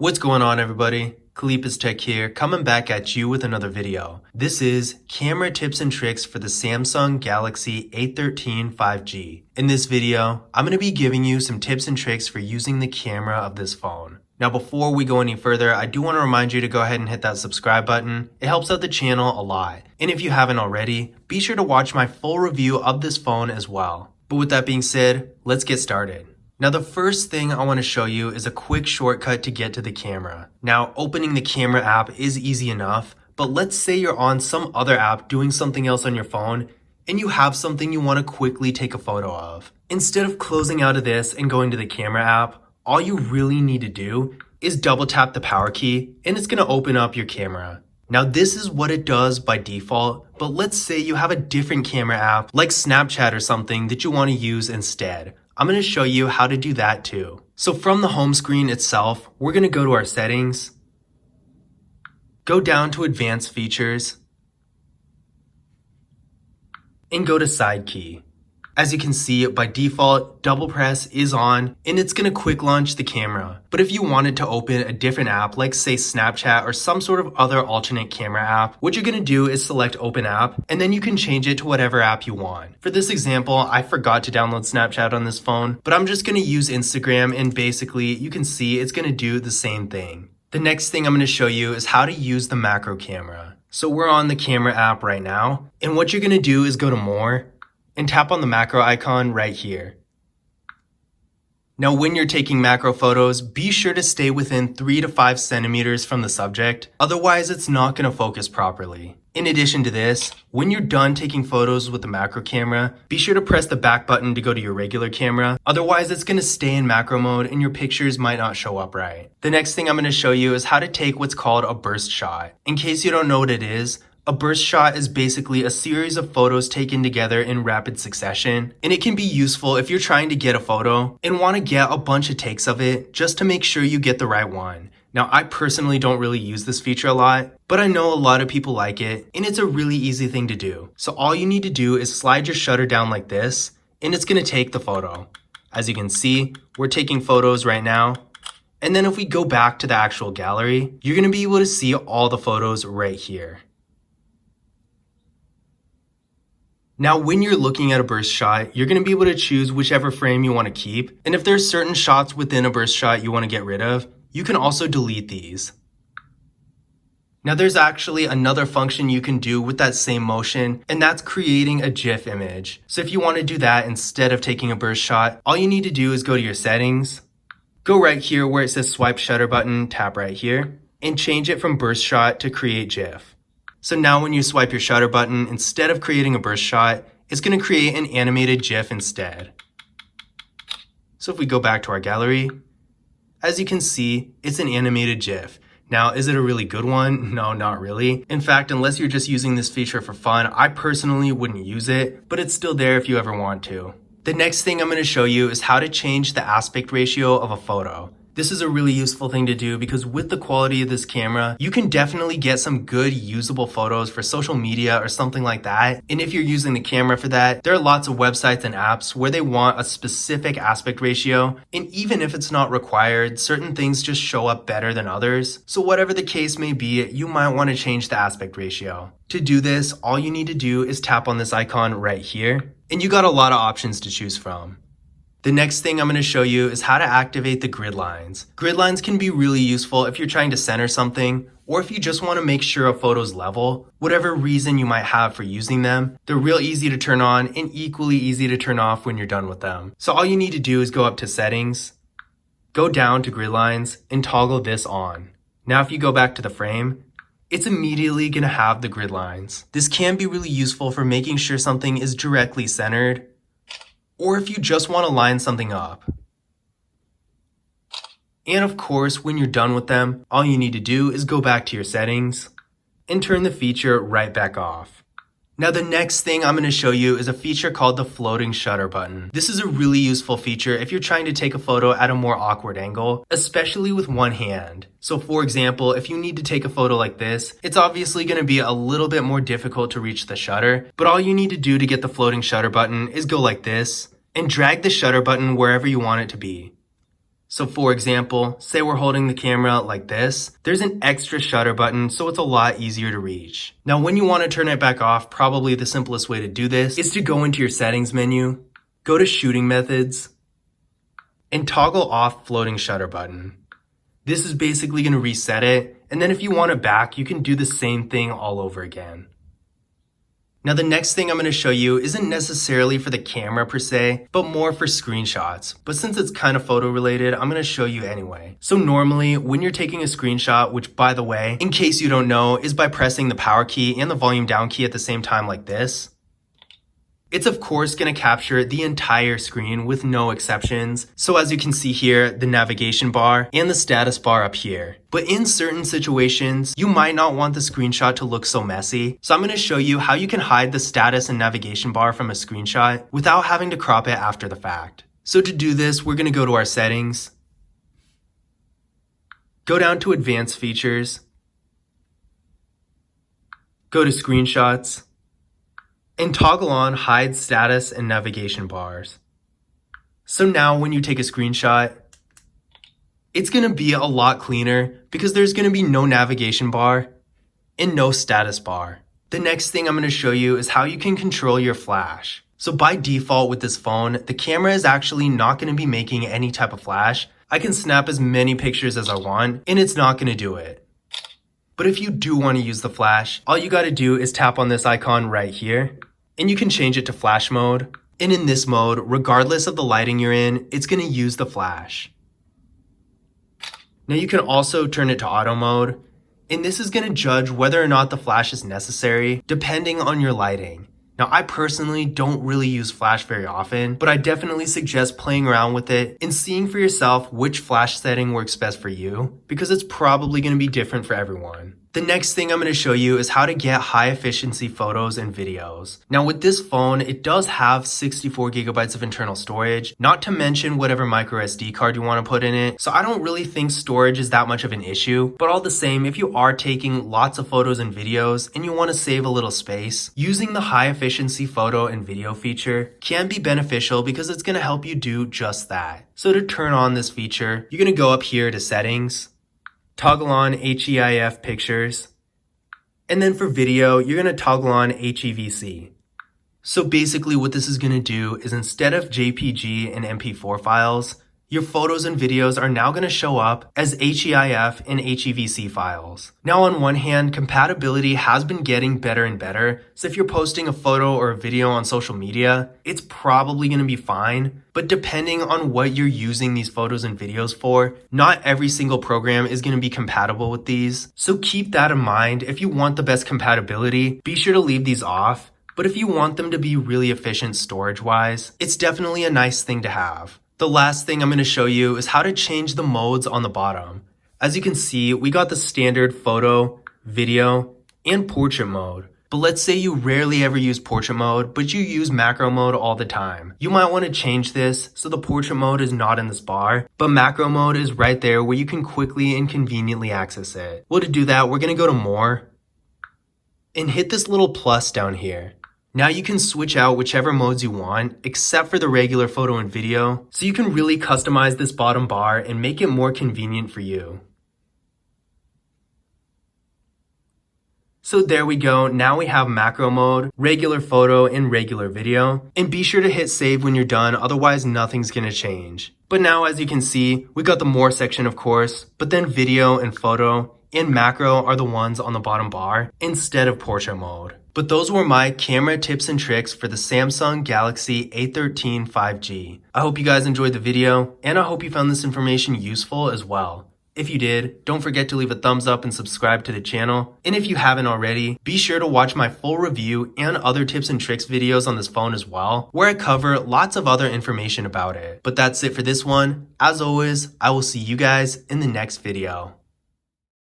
What's going on, everybody? Kalipa's Tech here, coming back at you with another video. This is camera tips and tricks for the Samsung Galaxy A13 5G. In this video, I'm going to be giving you some tips and tricks for using the camera of this phone. Now, before we go any further, I do want to remind you to go ahead and hit that subscribe button. It helps out the channel a lot. And if you haven't already, be sure to watch my full review of this phone as well. But with that being said, let's get started. Now, the first thing I want to show you is a quick shortcut to get to the camera. Now, opening the camera app is easy enough, but let's say you're on some other app doing something else on your phone, and you have something you want to quickly take a photo of. Instead of closing out of this and going to the camera app, all you really need to do is double tap the power key, and it's going to open up your camera. Now, this is what it does by default, but let's say you have a different camera app like Snapchat or something that you want to use instead. I'm going to show you how to do that too. So from the home screen itself, we're going to go to our settings, go down to advanced features, and go to side key. As you can see, by default, double press is on and it's going to quick launch the camera. But if you wanted to open a different app, like say Snapchat or some sort of other alternate camera app, what you're going to do is select open app and then you can change it to whatever app you want. For this example, I forgot to download Snapchat on this phone, but I'm just going to use Instagram and basically you can see it's going to do the same thing. The next thing I'm going to show you is how to use the macro camera. So we're on the camera app right now, and what you're going to do is go to more and tap on the macro icon right here. Now, when you're taking macro photos, be sure to stay within 3 to 5 centimeters from the subject, otherwise it's not going to focus properly. In addition to this, when you're done taking photos with the macro camera, be sure to press the back button to go to your regular camera, otherwise it's going to stay in macro mode and your pictures might not show up right. The next thing I'm going to show you is how to take what's called a burst shot. In case you don't know what it is, a burst shot is basically a series of photos taken together in rapid succession, and it can be useful if you're trying to get a photo and want to get a bunch of takes of it just to make sure you get the right one. Now, I personally don't really use this feature a lot, but I know a lot of people like it, and it's a really easy thing to do. So all you need to do is slide your shutter down like this, and it's going to take the photo. As you can see, we're taking photos right now. And then if we go back to the actual gallery, you're going to be able to see all the photos right here. Now, when you're looking at a burst shot, you're going to be able to choose whichever frame you want to keep. And if there's certain shots within a burst shot you want to get rid of, you can also delete these. Now, there's actually another function you can do with that same motion, and that's creating a GIF image. So if you want to do that instead of taking a burst shot, all you need to do is go to your settings, go right here where it says swipe shutter button, tap right here, and change it from burst shot to create GIF. So now when you swipe your shutter button, instead of creating a burst shot, it's going to create an animated GIF instead. So if we go back to our gallery, as you can see, it's an animated GIF. Now, is it a really good one? No, not really. In fact, unless you're just using this feature for fun, I personally wouldn't use it, but it's still there if you ever want to. The next thing I'm going to show you is how to change the aspect ratio of a photo. This is a really useful thing to do because with the quality of this camera, you can definitely get some good usable photos for social media or something like that. And if you're using the camera for that, there are lots of websites and apps where they want a specific aspect ratio. And even if it's not required, certain things just show up better than others. So whatever the case may be, you might want to change the aspect ratio. To do this, all you need to do is tap on this icon right here, and you got a lot of options to choose from. The next thing I'm going to show you is how to activate the grid lines. Grid lines can be really useful if you're trying to center something, or if you just want to make sure a photo's level. Whatever reason you might have for using them, they're real easy to turn on and equally easy to turn off when you're done with them. So all you need to do is go up to settings, go down to grid lines, and toggle this on. Now if you go back to the frame, it's immediately going to have the grid lines. This can be really useful for making sure something is directly centered, or if you just want to line something up. And of course, when you're done with them, all you need to do is go back to your settings and turn the feature right back off. Now, the next thing I'm going to show you is a feature called the floating shutter button. This is a really useful feature if you're trying to take a photo at a more awkward angle, especially with one hand. So for example, if you need to take a photo like this, it's obviously going to be a little bit more difficult to reach the shutter, but all you need to do to get the floating shutter button is go like this and drag the shutter button wherever you want it to be. So for example, say we're holding the camera like this, there's an extra shutter button so it's a lot easier to reach. Now when you want to turn it back off, probably the simplest way to do this is to go into your settings menu, go to shooting methods, and toggle off floating shutter button. This is basically going to reset it, and then if you want it back, you can do the same thing all over again. Now the next thing I'm going to show you isn't necessarily for the camera per se, but more for screenshots. But since it's kind of photo related, I'm going to show you anyway. So normally when you're taking a screenshot, which by the way, in case you don't know, is by pressing the power key and the volume down key at the same time like this, it's of course going to capture the entire screen with no exceptions. So as you can see here, the navigation bar and the status bar up here. But in certain situations, you might not want the screenshot to look so messy. So I'm going to show you how you can hide the status and navigation bar from a screenshot without having to crop it after the fact. So to do this, we're going to go to our settings, go down to advanced features, go to screenshots, and toggle on hide status and navigation bars. So now when you take a screenshot, it's going to be a lot cleaner because there's going to be no navigation bar and no status bar. The next thing I'm going to show you is how you can control your flash. So by default with this phone, the camera is actually not going to be making any type of flash. I can snap as many pictures as I want and it's not going to do it. But if you do want to use the flash, all you got to do is tap on this icon right here. And you can change it to flash mode. And in this mode, regardless of the lighting you're in, it's going to use the flash. Now you can also turn it to auto mode. And this is going to judge whether or not the flash is necessary, depending on your lighting. Now I personally don't really use flash very often, but I definitely suggest playing around with it and seeing for yourself which flash setting works best for you, because it's probably going to be different for everyone. The next thing I'm going to show you is how to get high efficiency photos and videos. Now with this phone, it does have 64 gigabytes of internal storage, not to mention whatever micro SD card you want to put in it. So I don't really think storage is that much of an issue, but all the same, if you are taking lots of photos and videos and you want to save a little space, using the high efficiency photo and video feature can be beneficial because it's going to help you do just that. So to turn on this feature, you're going to go up here to settings, toggle on HEIF pictures, and then for video, you're going to toggle on HEVC. So basically what this is going to do is instead of JPG and MP4 files, your photos and videos are now going to show up as HEIF and HEVC files. Now on one hand, compatibility has been getting better and better, so if you're posting a photo or a video on social media, it's probably going to be fine. But depending on what you're using these photos and videos for, not every single program is going to be compatible with these. So keep that in mind. If you want the best compatibility, be sure to leave these off. But if you want them to be really efficient storage-wise, it's definitely a nice thing to have. The last thing I'm going to show you is how to change the modes on the bottom. As you can see, we got the standard photo, video, and portrait mode. But let's say you rarely ever use portrait mode, but you use macro mode all the time. You might want to change this so the portrait mode is not in this bar, but macro mode is right there where you can quickly and conveniently access it. Well, to do that, we're going to go to more and hit this little plus down here. Now you can switch out whichever modes you want, except for the regular photo and video, so you can really customize this bottom bar and make it more convenient for you. So there we go, now we have macro mode, regular photo, and regular video. And be sure to hit save when you're done, otherwise nothing's gonna change. But now as you can see, we got the more section of course, but then video and photo and macro are the ones on the bottom bar instead of portrait mode. But those were my camera tips and tricks for the Samsung Galaxy A13 5G. I hope you guys enjoyed the video, and I hope you found this information useful as well. If you did, don't forget to leave a thumbs up and subscribe to the channel. And if you haven't already, be sure to watch my full review and other tips and tricks videos on this phone as well, where I cover lots of other information about it. But that's it for this one. As always, I will see you guys in the next video.